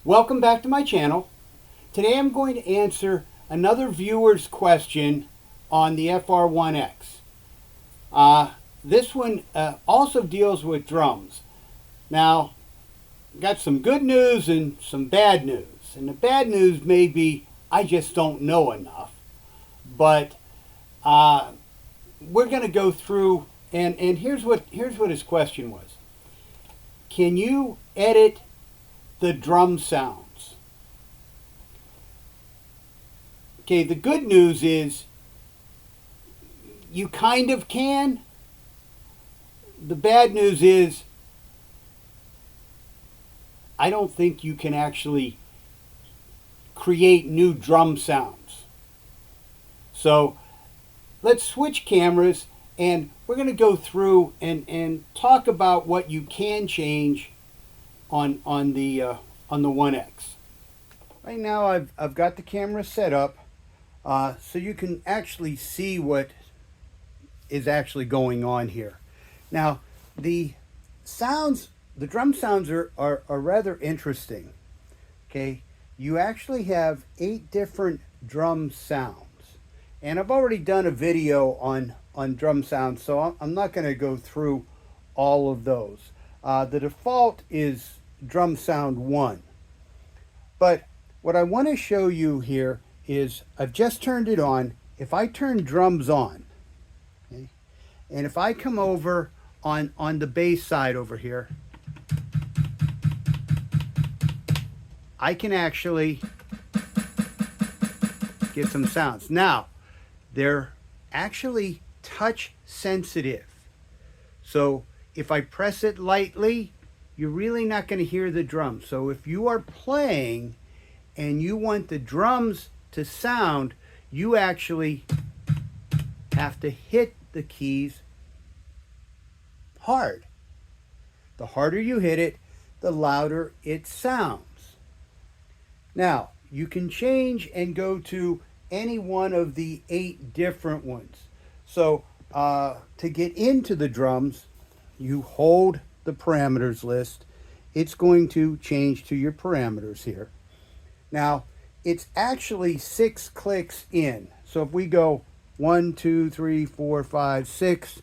Welcome back to my channel. Today I'm going to answer another viewer's question on the FR-1x. This one also deals with drums. Now, got some good news and some bad news. And the bad news may be I just don't know enough. But we're going to go through, and here's what his question was. Can you edit the drum sounds? Okay, the good news is you kind of can. The bad news is I don't think you can actually create new drum sounds. So let's switch cameras and we're going to go through and talk about what you can change on the 1X. Right now I've got the camera set up so you can actually see what is actually going on here. Now the drum sounds are rather interesting. Okay, you actually have 8 different drum sounds, and I've already done a video on drum sounds, so I'm not going to go through all of those. The default is drum sound 1, but what I want to show you here is I've just turned it on. If I turn drums on, okay, and if I come over on the bass side over here, I can actually get some sounds. Now, they're actually touch sensitive. So if I press it lightly, you're really not going to hear the drums. So if you are playing and you want the drums to sound, you actually have to hit the keys hard. The harder you hit it, the louder it sounds. Now, you can change and go to any one of the 8 different ones. So to get into the drums, you hold the parameters list. It's going to change to your parameters here. Now, it's actually 6 clicks in. So if we go 1, 2, 3, 4, 5, 6,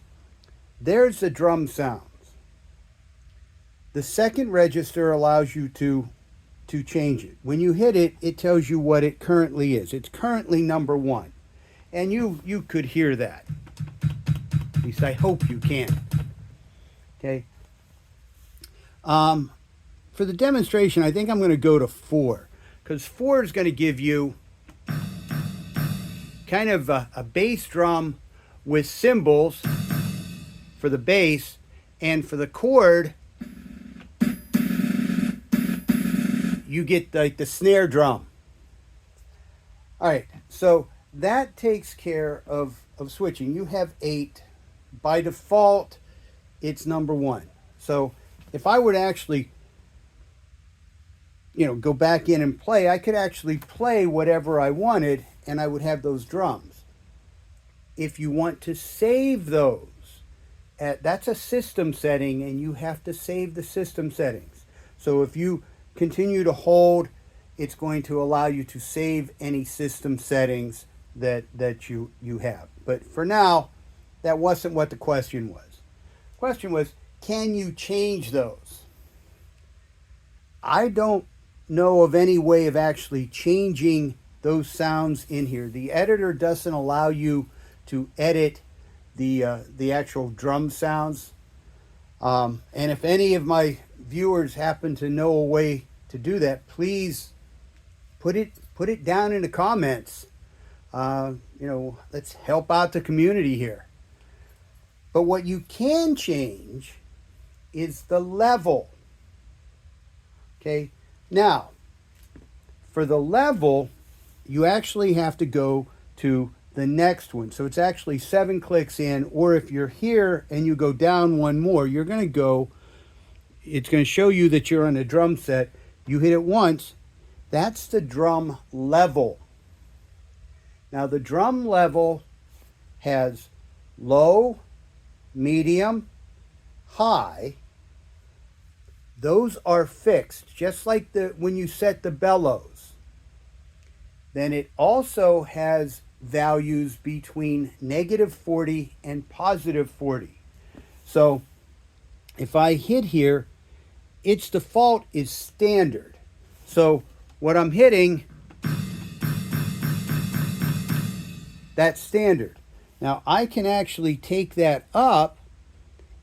there's the drum sounds. The second register allows you to change it. When you hit it, it tells you what it currently is. It's currently number 1. And you could hear that. At least I hope you can. Okay. For the demonstration, I think I'm going to go to 4. Because 4 is going to give you kind of a bass drum with cymbals for the bass, and for the chord, you get like the snare drum. All right, so that takes care of switching. You have 8. By default, it's number 1. So if I were to actually, go back in and play, I could actually play whatever I wanted, and I would have those drums. If you want to save those, that's a system setting, and you have to save the system settings. So if you continue to hold, it's going to allow you to save any system settings that you have. But for now, that wasn't what the question was. The question was, can you change those? I don't know of any way of actually changing those sounds in here. The editor doesn't allow you to edit the actual drum sounds. And if any of my viewers happen to know a way to do that, please put it down in the comments. Let's help out the community here. But what you can change is the level. Okay, now for the level, you actually have to go to the next one. So it's actually 7 clicks in, or if you're here and you go down one more, you're going to go, it's going to show you that you're on a drum set. You hit it once, that's the drum level. Now the drum level has low, medium, high, those are fixed, just like when you set the bellows. Then it also has values between -40 and +40. So if I hit here, its default is standard. So what I'm hitting, that's standard. Now I can actually take that up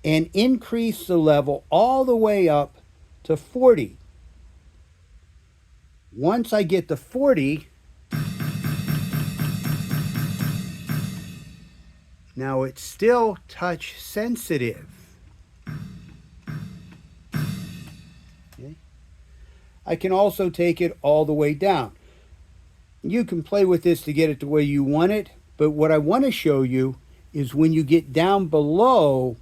and increase the level all the way up to 40. Once I get to 40, now it's still touch sensitive. Okay. I can also take it all the way down. You can play with this to get it the way you want it, but what I want to show you is when you get down below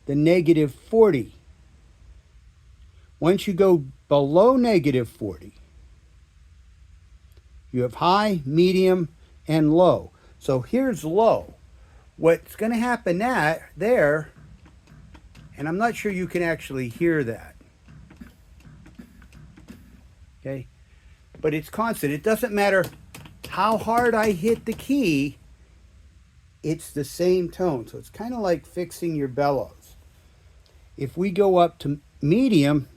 the -40. Once you go below -40, you have high, medium, and low. So here's low. What's going to happen there, and I'm not sure you can actually hear that. Okay, but it's constant. It doesn't matter how hard I hit the key, it's the same tone. So it's kind of like fixing your bellows. If we go up to medium,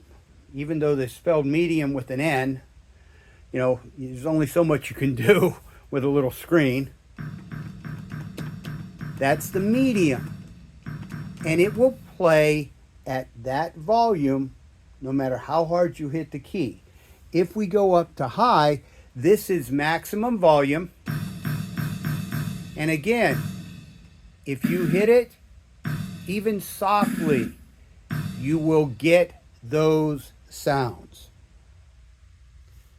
even though they're spelled medium with an N, you know, there's only so much you can do with a little screen. That's the medium. And it will play at that volume no matter how hard you hit the key. If we go up to high, this is maximum volume. And again, if you hit it even softly, you will get those sounds.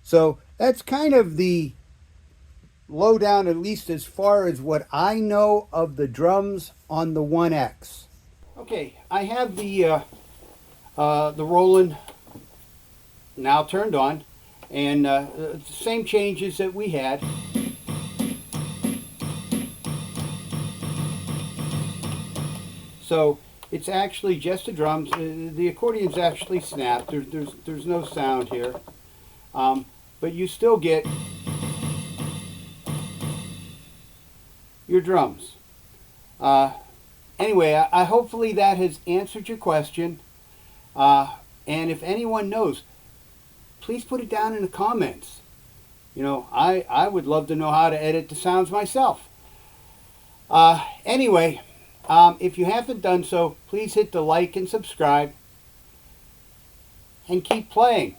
So that's kind of the lowdown, at least as far as what I know of the drums on the 1X. Okay, I have the Roland now turned on, and the same changes that we had. So it's actually just the drums. The accordion's actually snapped. There's no sound here, but you still get your drums. Anyway, I hopefully that has answered your question. And if anyone knows, please put it down in the comments. You know, I would love to know how to edit the sounds myself. Anyway, if you haven't done so, please hit the like and subscribe and keep playing.